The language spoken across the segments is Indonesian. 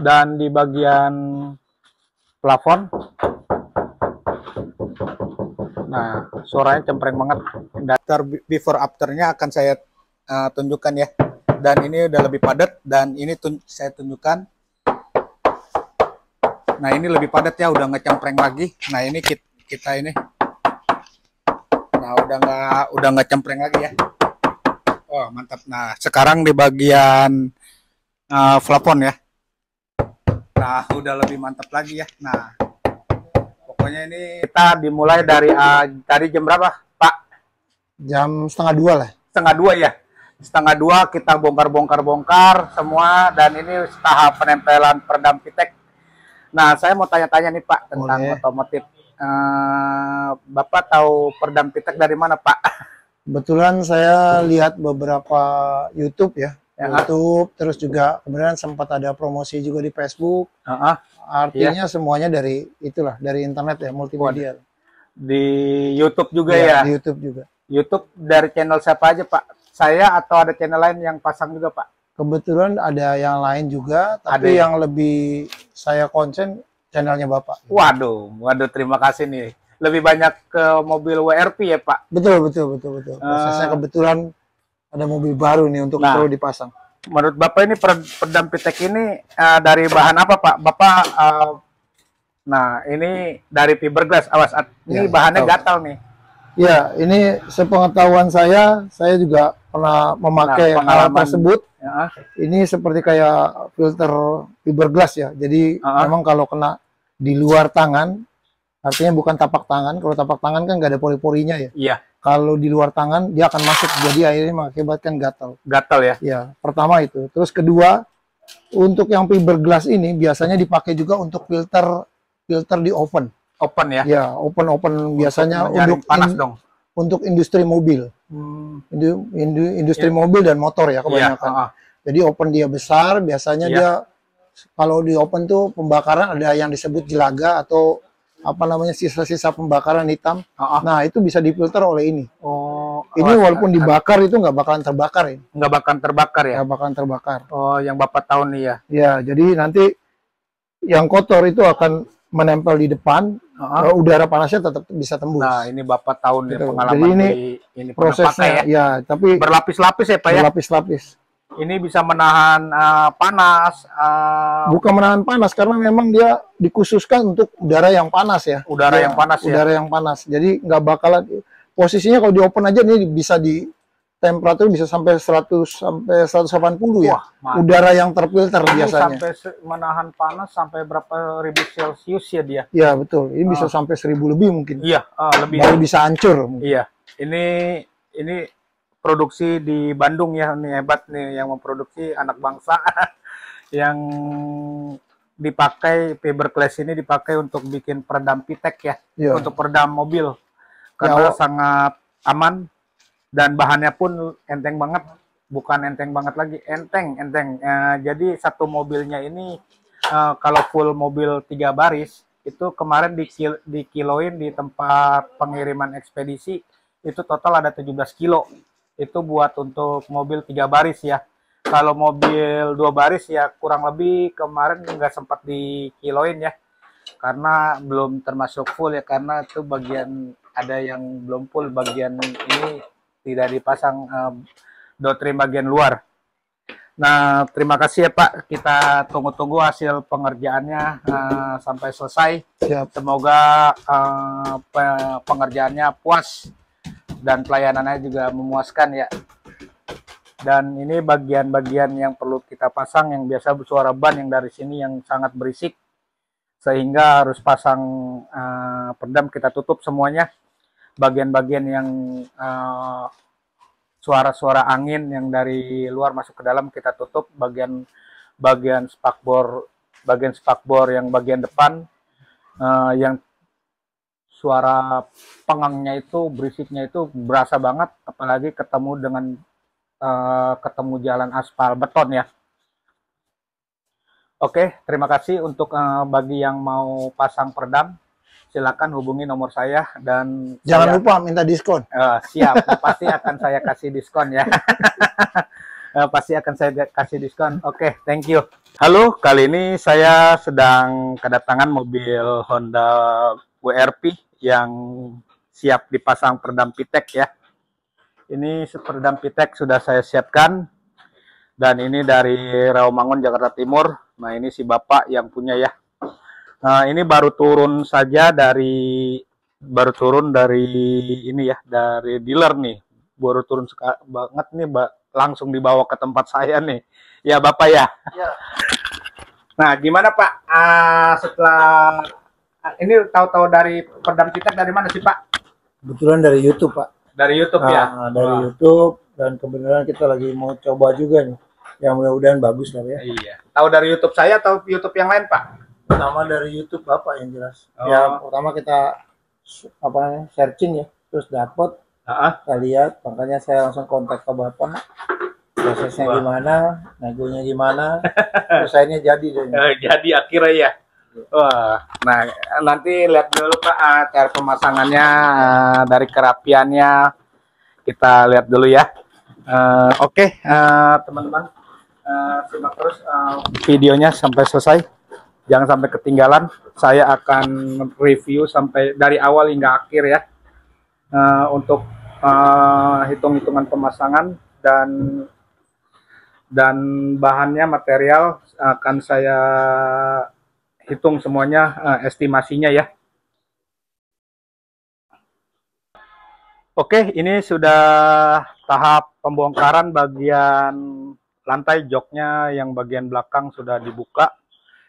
Dan di bagian plafon, nah suaranya cempreng banget. Before afternya akan saya tunjukkan ya. Dan ini udah lebih padat, dan ini saya tunjukkan. Nah ini lebih padat ya, udah nggak cempreng lagi. Nah ini kita ini, nah udah nggak cempreng lagi ya. Oh mantap. Nah sekarang di bagian plafon ya. Nah udah lebih mantap lagi ya. Nah pokoknya ini kita dimulai dari tadi jam berapa Pak? Jam setengah 2 lah. Setengah 2 ya. Setengah 2 kita bongkar semua, dan ini tahap penempelan peredam Pitek. Nah saya mau tanya-tanya nih Pak tentang otomotif. Bapak tahu peredam Pitek dari mana Pak? Kebetulan saya lihat beberapa YouTube ya. YouTube, terus juga kemudian sempat ada promosi juga di Facebook. Artinya semuanya dari itulah, dari internet ya, multimedia. Di YouTube juga ya? Di YouTube juga. YouTube dari channel siapa aja Pak? Saya atau ada channel lain yang pasang juga Pak? Kebetulan ada yang lain juga, tapi yang lebih saya konsen channelnya Bapak. Waduh, terima kasih nih. Lebih banyak ke mobil WRP ya Pak? Betul. Prosesnya kebetulan ada mobil baru nih untuk perlu dipasang. Menurut Bapak ini peredam Pitek ini dari bahan apa Pak? Bapak, nah ini dari fiberglass. Awas, ini bahannya gatal nih. Ya, ini sepengetahuan saya juga pernah memakai hal tersebut. Ini seperti kayak filter fiberglass ya. Jadi memang kalau kena di luar tangan, artinya bukan tapak tangan. Kalau tapak tangan kan nggak ada pori-porinya ya. Iya. Kalau di luar tangan dia akan masuk, jadi akhirnya mengakibatkan gatal. Gatal ya? Ya, pertama itu. Terus kedua, untuk yang fiberglass ini biasanya dipakai juga untuk filter di oven. Open ya? Ya, open biasanya untuk panas dong. Untuk industri mobil. Industri mobil dan motor ya kebanyakan. Jadi open dia besar, biasanya dia kalau di open tuh pembakaran ada yang disebut jelaga atau apa namanya, sisa-sisa pembakaran hitam. Nah itu bisa difilter oleh ini. Ini walaupun dibakar itu nggak bakalan terbakar ini. Nggak bakalan terbakar ya? Nggak bakalan terbakar. Oh, yang Bapak tahu nih ya? Ya, jadi nanti yang kotor itu akan menempel di depan, udara panasnya tetap bisa tembus. Nah ini Bapak tahu nih pengalaman. Jadi ini prosesnya ya, tapi berlapis-lapis ya Pak ya? Berlapis-lapis. Ini bisa menahan panas. Bukan menahan panas, karena memang dia dikhususkan untuk udara yang panas ya. Udara yang panas ya. Udara yang panas. Jadi nggak bakalan, posisinya kalau di open aja ini bisa di temperatur bisa sampai 100 sampai 180 ya. Wah, udara yang terfilter biasanya. Sampai menahan panas sampai berapa ribu Celcius ya dia? Iya betul. Ini bisa sampai 1000 lebih mungkin. Iya, lebih. Baru bisa hancur. Mungkin. Iya. Ini produksi di Bandung ya, ini hebat nih yang memproduksi, anak bangsa. Yang dipakai fiberglass ini dipakai untuk bikin peredam Pitek ya, untuk peredam mobil, karena sangat aman dan bahannya pun enteng banget, bukan enteng banget lagi, enteng. Jadi satu mobilnya ini kalau full mobil 3 baris itu kemarin dikiloin di tempat pengiriman ekspedisi itu total ada 17 kilo. Itu buat untuk mobil 3 baris ya. Kalau mobil 2 baris ya kurang lebih kemarin nggak sempat dikiloin ya. Karena belum termasuk full ya, karena itu bagian ada yang belum full, bagian ini tidak dipasang doktrin bagian luar. Nah, terima kasih ya Pak. Kita tunggu-tunggu hasil pengerjaannya sampai selesai. Siap. Semoga pengerjaannya puas dan pelayanannya juga memuaskan ya. Dan ini bagian-bagian yang perlu kita pasang, yang biasa bersuara ban yang dari sini yang sangat berisik, sehingga harus pasang peredam, kita tutup semuanya. Bagian-bagian yang suara-suara angin yang dari luar masuk ke dalam kita tutup. Bagian spakbor yang bagian depan yang suara pengangnya itu, berisiknya itu berasa banget, apalagi ketemu dengan ketemu jalan aspal beton ya. Oke, terima kasih untuk bagi yang mau pasang peredam. silakan hubungi nomor saya dan Jangan lupa minta diskon. Siap, pasti akan saya kasih diskon ya. Pasti akan saya kasih diskon. Oke, thank you. Halo, kali ini saya sedang kedatangan mobil Honda WRP yang siap dipasang peredam Pitek ya. Ini peredam Pitek sudah saya siapkan. Dan ini dari Rawamangun, Jakarta Timur. Nah, ini si Bapak yang punya ya. Nah, ini baru turun dari ini ya, dari dealer nih. Baru turun banget nih, langsung dibawa ke tempat saya nih. Ya, Bapak ya. Ya. Nah, gimana Pak? Setelah ini tahu-tahu dari peredam Pitek dari mana sih Pak? Kebetulan dari YouTube, Pak. Dari YouTube ya? Dari YouTube, dan kebetulan kita lagi mau coba juga nih. Yang mudah-mudahan bagus lah ya. Iya. Tahu dari YouTube saya atau YouTube yang lain Pak? Pertama dari YouTube Bapak yang jelas. Ya, pertama kita searching ya, terus dapat. Kita lihat, makanya saya langsung kontak ke Bapak. Prosesnya gimana, negonya gimana, terus akhirnya jadi. Jadi akhirnya ya. Wah, nah nanti lihat dulu Pak cara pemasangannya, dari kerapiannya kita lihat dulu ya. Oke, teman-teman, simak terus videonya sampai selesai, jangan sampai ketinggalan. Saya akan review sampai dari awal hingga akhir ya, untuk hitung-hitungan pemasangan dan bahannya, material akan saya hitung semuanya, estimasinya ya. Oke, ini sudah tahap pembongkaran bagian lantai joknya, yang bagian belakang sudah dibuka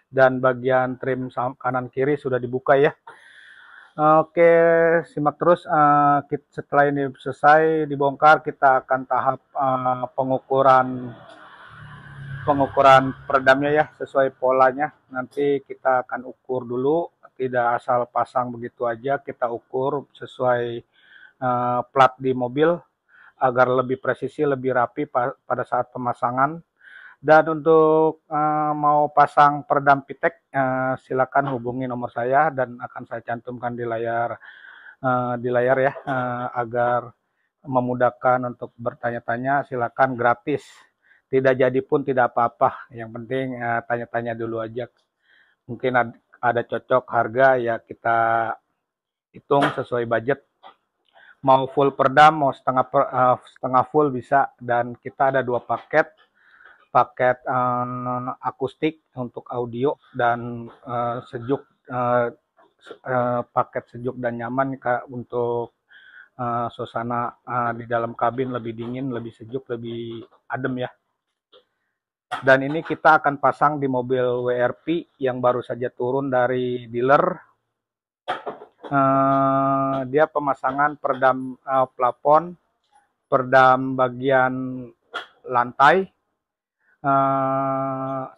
dan bagian trim kanan kiri sudah dibuka ya. Oke, simak terus. Setelah ini selesai dibongkar, kita akan tahap pengukuran peredamnya ya, sesuai polanya. Nanti kita akan ukur dulu, tidak asal pasang begitu aja, kita ukur sesuai plat di mobil agar lebih presisi, lebih rapi pada saat pemasangan. Dan untuk mau pasang peredam Pitek, silakan hubungi nomor saya dan akan saya cantumkan di layar ya, agar memudahkan untuk bertanya-tanya. Silakan, gratis. Tidak jadi pun tidak apa-apa. Yang penting tanya-tanya dulu aja. Mungkin ada cocok harga ya, kita hitung sesuai budget. Mau full peredam, mau setengah full bisa. Dan kita ada 2 paket akustik untuk audio dan sejuk, paket sejuk dan nyaman untuk suasana di dalam kabin, lebih dingin, lebih sejuk, lebih adem ya. Dan ini kita akan pasang di mobil WRP yang baru saja turun dari dealer. Dia pemasangan peredam plafon, peredam bagian lantai,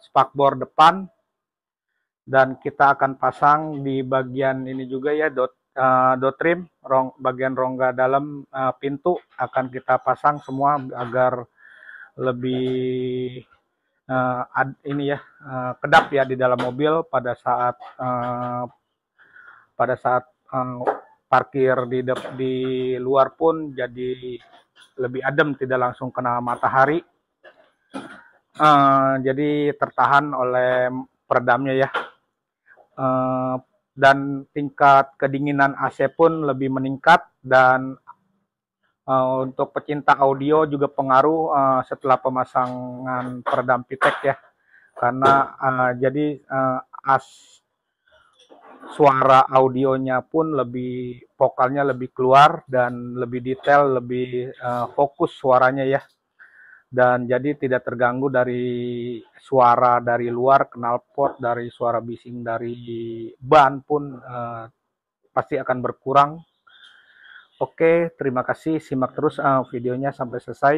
spakbor depan, dan kita akan pasang di bagian ini juga ya, dot trim, bagian rongga dalam pintu akan kita pasang semua agar lebih ini ya, kedap ya di dalam mobil pada saat parkir di luar pun jadi lebih adem, tidak langsung kena matahari. Jadi tertahan oleh peredamnya ya. Dan tingkat kedinginan AC pun lebih meningkat. Dan untuk pecinta audio juga pengaruh setelah pemasangan peredam Pitek ya, karena jadi suara audionya pun lebih, vokalnya lebih keluar dan lebih detail, lebih fokus suaranya ya. Dan jadi tidak terganggu dari suara dari luar, knalpot, dari suara bising dari ban pun pasti akan berkurang. Oke, terima kasih. Simak terus videonya sampai selesai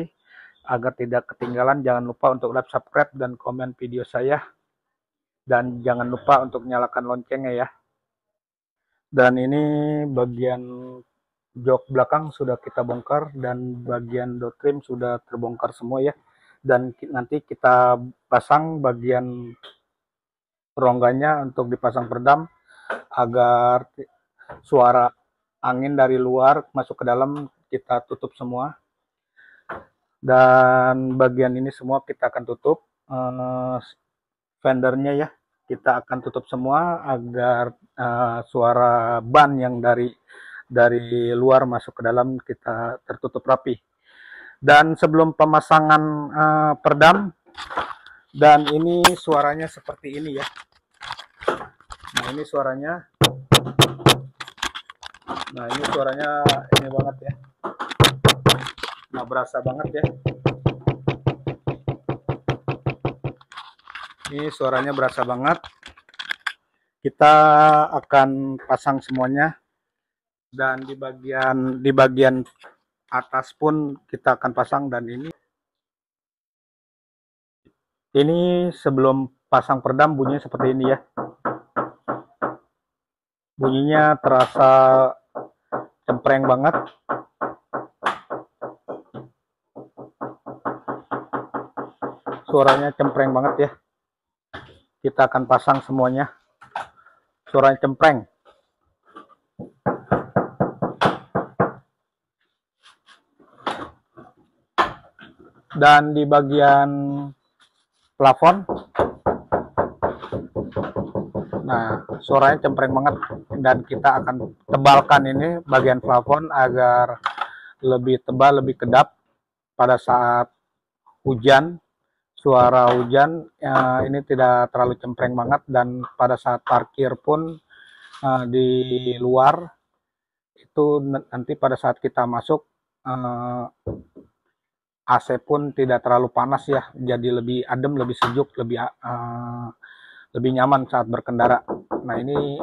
agar tidak ketinggalan. Jangan lupa untuk like, subscribe, dan komen video saya. Dan jangan lupa untuk nyalakan loncengnya ya. Dan ini bagian jok belakang sudah kita bongkar dan bagian dot trim sudah terbongkar semua ya. Dan nanti kita pasang bagian rongganya untuk dipasang peredam agar suara angin dari luar masuk ke dalam kita tutup semua. Dan bagian ini semua kita akan tutup, fendernya ya, kita akan tutup semua agar suara ban yang dari luar masuk ke dalam kita tertutup rapi. Dan sebelum pemasangan peredam, dan ini suaranya seperti ini ya. Nah ini suaranya, ini banget ya. Nah berasa banget ya. Ini suaranya berasa banget. Kita akan pasang semuanya, dan di bagian atas pun kita akan pasang. Dan ini sebelum pasang peredam bunyinya seperti ini ya. Bunyinya terasa cempreng banget. Suaranya cempreng banget ya. Kita akan pasang semuanya. Suaranya cempreng. Dan di bagian plafon, nah suaranya cempreng banget. Dan kita akan tebalkan ini bagian plafon agar lebih tebal, lebih kedap pada saat hujan. Suara hujan ini tidak terlalu cempreng banget, dan pada saat parkir pun di luar itu nanti pada saat kita masuk AC pun tidak terlalu panas ya, jadi lebih adem, lebih sejuk, lebih nyaman saat berkendara. Nah ini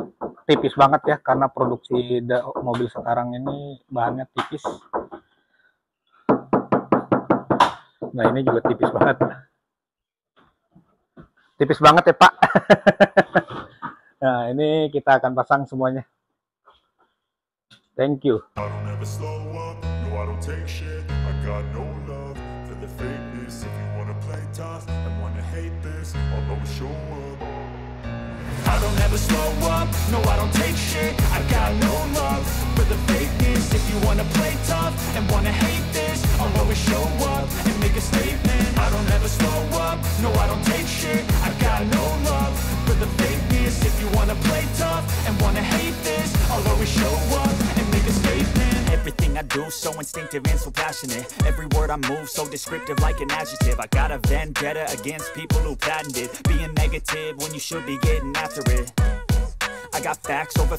tipis banget ya, karena produksi mobil sekarang ini bahannya tipis. Nah ini juga tipis banget. Tipis banget ya Pak. Nah ini kita akan pasang semuanya. Thank you. I don't ever slow up, no I don't take shit. I got no love for the fakeness. If you wanna play tough and wanna hate this, I'll always show up and make a statement. I don't ever slow up, no I don't take shit. I got no love for the fakeness. If you wanna play tough and wanna hate this, I'll always show up and make a statement. Everything I do so instinctive and so passionate. Every word I move so descriptive like an adjective. I got a vendetta against people who patented being negative when you should be getting after it. I got facts over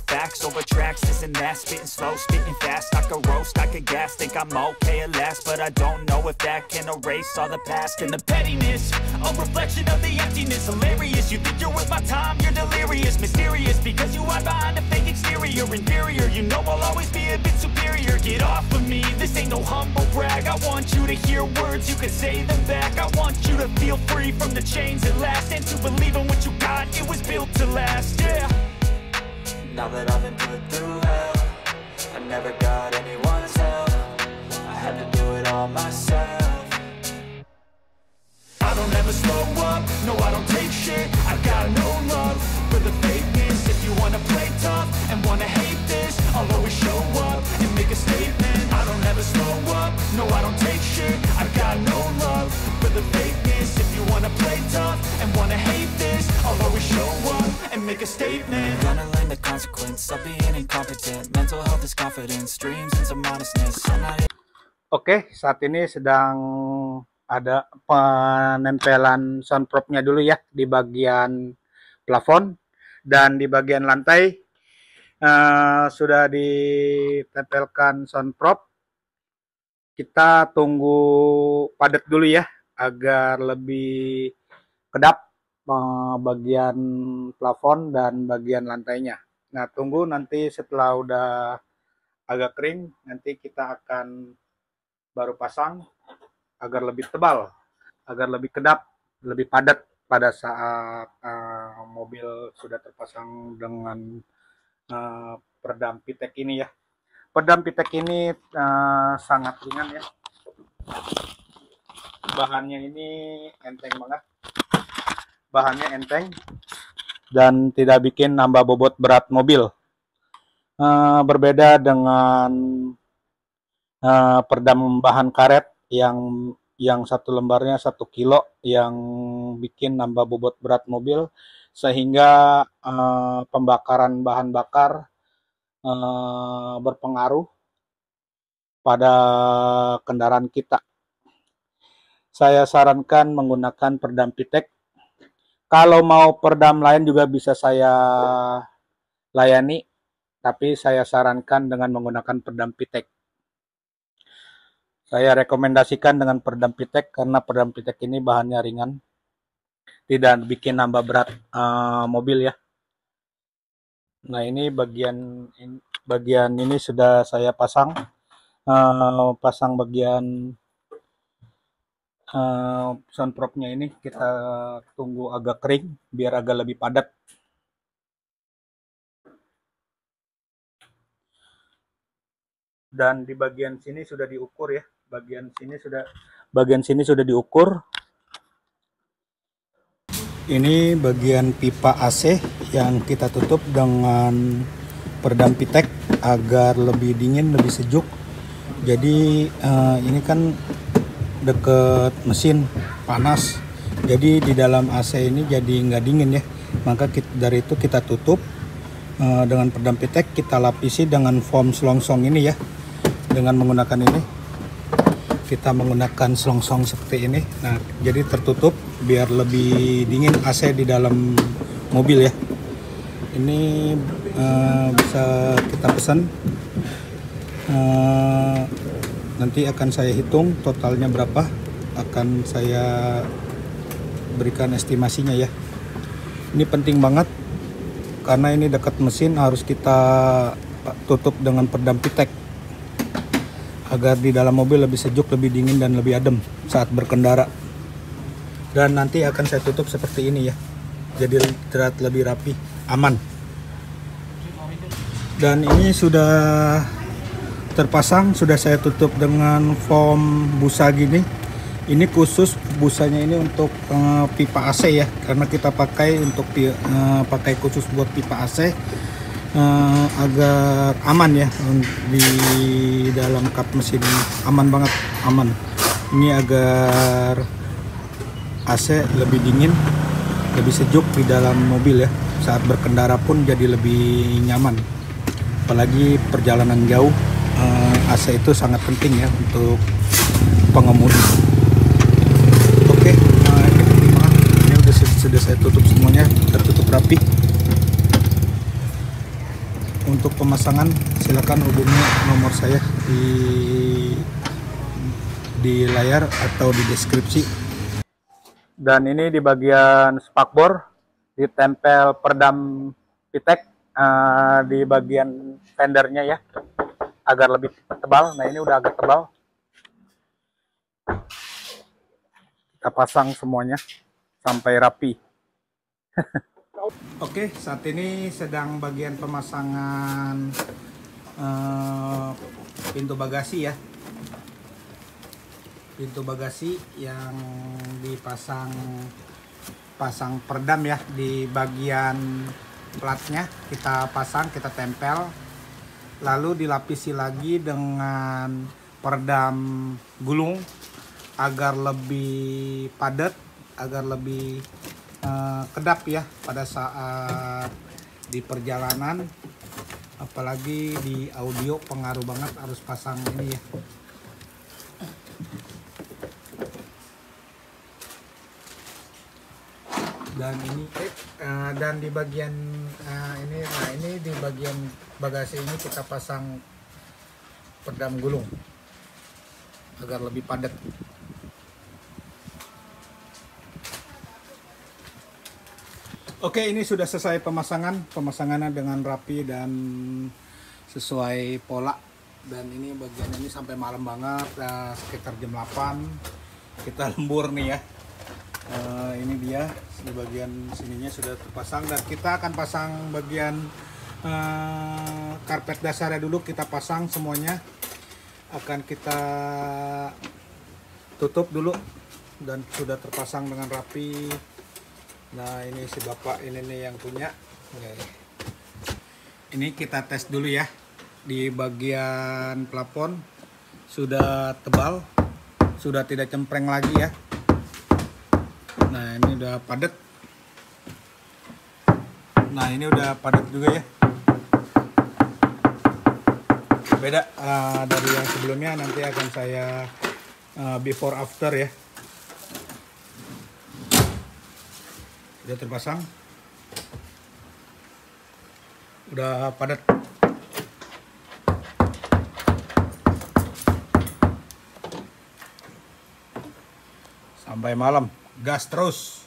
tracks, this and that, spitting slow, spitting fast. I could roast, I could gas, think I'm okay at last, but I don't know if that can erase all the past. And the pettiness, a reflection of the emptiness. Hilarious, you think you're worth my time, you're delirious. Mysterious, because you hide behind a fake exterior. Inferior, you know I'll always be a bit superior. Get off of me, this ain't no humble brag. I want you to hear words, you can say them back. I want you to feel free from the chains at last, and to believe in what you got, it was built to last, yeah. Now that I've been put through hell, I never got anyone's help. I had to do it all myself. I don't ever slow up, no I don't take shit. I got no love for the fakeness. If you wanna play tough and wanna hate this, I'll always show up and make a statement. I don't ever slow up, no I don't take shit. I got no love for the fakeness. If you wanna play tough and wanna hate this, I'll always show up and make a statement. Gonna learn the consequence of being incompetent. Mental health is confidence, dreams and some honestness. Oke, saat ini sedang ada penempelan soundprobe-nya dulu ya di bagian plafon, dan di bagian lantai sudah ditempelkan soundprobe. Kita tunggu padat dulu ya agar lebih kedap bagian plafon dan bagian lantainya. Nah, tunggu nanti setelah udah agak kering, nanti kita akan baru pasang agar lebih tebal, agar lebih kedap, lebih padat pada saat mobil sudah terpasang dengan peredam Pitek ini ya. Peredam Pitek ini sangat ringan ya. Bahannya ini enteng banget. Bahannya enteng dan tidak bikin nambah bobot berat mobil. berbeda dengan peredam bahan karet yang satu lembarnya 1 kilo, yang bikin nambah bobot berat mobil, sehingga pembakaran bahan bakar berpengaruh pada kendaraan kita. Saya sarankan menggunakan peredam Pitek. Kalau mau peredam lain juga bisa saya layani, tapi saya sarankan dengan menggunakan peredam Pitek. Saya rekomendasikan dengan peredam Pitek karena peredam Pitek ini bahannya ringan, tidak bikin nambah berat mobil ya. Nah, ini bagian ini sudah saya pasang, bagian sunproofnya ini kita tunggu agak kering biar agak lebih padat. Dan di bagian sini sudah diukur ya, bagian sini sudah diukur. Ini bagian pipa AC yang kita tutup dengan peredam Pitek agar lebih dingin, lebih sejuk. Jadi ini kan deket mesin panas, jadi di dalam AC ini jadi nggak dingin ya. Maka dari itu kita tutup dengan peredam Pitek, kita lapisi dengan foam selongsong ini ya. Dengan menggunakan ini, kita menggunakan selongsong seperti ini. Nah, jadi tertutup biar lebih dingin AC di dalam mobil ya. Ini bisa kita pesan. Nanti akan saya hitung totalnya berapa, akan saya berikan estimasinya ya. Ini penting banget karena ini dekat mesin, harus kita tutup dengan peredam Pitek agar di dalam mobil lebih sejuk, lebih dingin, dan lebih adem saat berkendara. Dan nanti akan saya tutup seperti ini ya, jadi terlihat lebih rapi, aman. Dan ini sudah terpasang, sudah saya tutup dengan foam busa gini. Ini khusus busanya ini untuk pipa AC ya, karena kita pakai untuk pakai khusus buat pipa AC agar aman ya di dalam kap mesin ini. Aman banget, aman. Ini agar AC lebih dingin, lebih sejuk di dalam mobil ya. Saat berkendara pun jadi lebih nyaman. Apalagi perjalanan jauh, AC itu sangat penting ya untuk pengemudi. Oke, ini penting banget. Ini sudah saya tutup semuanya, tertutup rapi. Untuk pemasangan silakan hubungi nomor saya di layar atau di deskripsi. Dan ini di bagian spakbor ditempel peredam Pitek di bagian fendernya ya, agar lebih tebal. Nah, ini udah agak tebal. Kita pasang semuanya sampai rapi. Oke, saat ini sedang bagian pemasangan pintu bagasi ya. Pintu bagasi yang dipasang peredam ya, di bagian platnya kita pasang, kita tempel, lalu dilapisi lagi dengan peredam gulung agar lebih padat, agar lebih kedap ya pada saat di perjalanan, apalagi di audio pengaruh banget, harus pasang ini ya. Dan ini dan di bagian ini, nah ini di bagian bagasi ini kita pasang peredam gulung agar lebih padat. Oke, ini sudah selesai pemasangannya dengan rapi dan sesuai pola. Dan ini bagian ini sampai malam banget, sekitar jam 8 kita lembur nih ya. Ini dia di bagian sininya sudah terpasang, dan kita akan pasang bagian karpet dasarnya dulu. Kita pasang semuanya, akan kita tutup dulu, dan sudah terpasang dengan rapi. Nah, ini si bapak ini nih yang punya. Ini kita tes dulu ya. Di bagian plafon sudah tebal, sudah tidak cempreng lagi ya. Nah, ini udah padat. Nah, ini udah padat juga ya. Beda dari yang sebelumnya, nanti akan saya before after ya. Udah terpasang. Udah padat. Sampai malam, gas terus.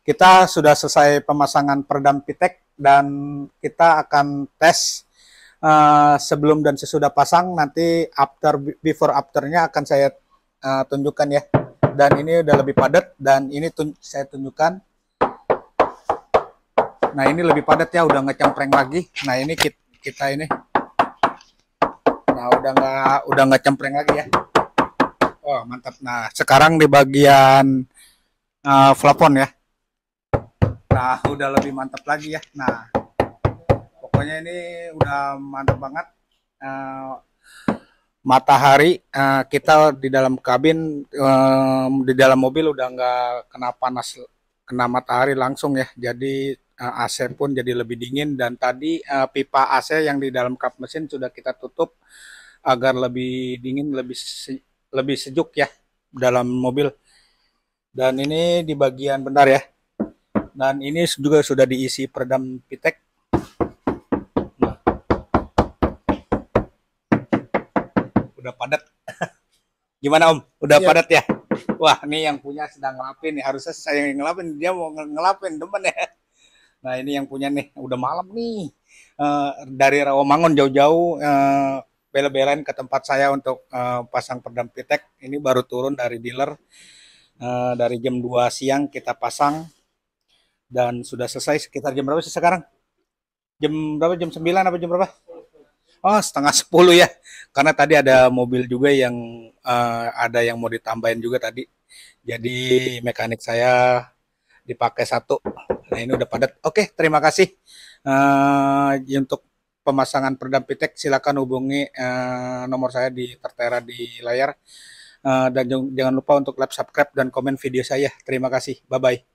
Kita sudah selesai pemasangan peredam Pitek dan kita akan tes sebelum dan sesudah pasang. Nanti before afternya akan saya tunjukkan ya. Dan ini udah lebih padat dan ini saya tunjukkan. Nah, ini lebih padat ya, udah ngecempreng lagi. Nah, ini kita ini. Nah, udah nggak cempreng lagi ya. Oh, mantap. Nah, sekarang di bagian plafon ya. Nah, udah lebih mantap lagi ya. Nah, pokoknya ini udah mantap banget. Matahari kita di dalam kabin, di dalam mobil udah nggak kena panas, kena matahari langsung ya. Jadi AC pun jadi lebih dingin, dan tadi pipa AC yang di dalam kap mesin sudah kita tutup agar lebih dingin, lebih sejuk ya dalam mobil. Dan ini di bagian bentar ya. Dan ini juga sudah diisi peredam Pitek. Nah, udah padat. Gimana Om? Udah padat ya? Wah, ini yang punya sedang ngelapin nih. Harusnya saya yang ngelapin, dia mau ngelapin teman ya. Nah, ini yang punya nih, udah malam nih. Dari Rawamangun jauh-jauh bela-belain ke tempat saya untuk pasang peredam Pitek. Ini baru turun dari dealer. Dari jam 2 siang kita pasang. Dan sudah selesai sekitar jam berapa sih sekarang? Jam berapa? Jam 9 apa jam berapa? Oh, setengah 10 ya. Karena tadi ada mobil juga yang ada yang mau ditambahin juga tadi. Jadi mekanik saya dipakai satu. Nah, ini udah padat. Oke, terima kasih. Untuk pemasangan peredam Pitek silakan hubungi nomor saya tertera di layar. Dan jangan lupa untuk like, subscribe, dan komen video saya. Terima kasih. Bye-bye.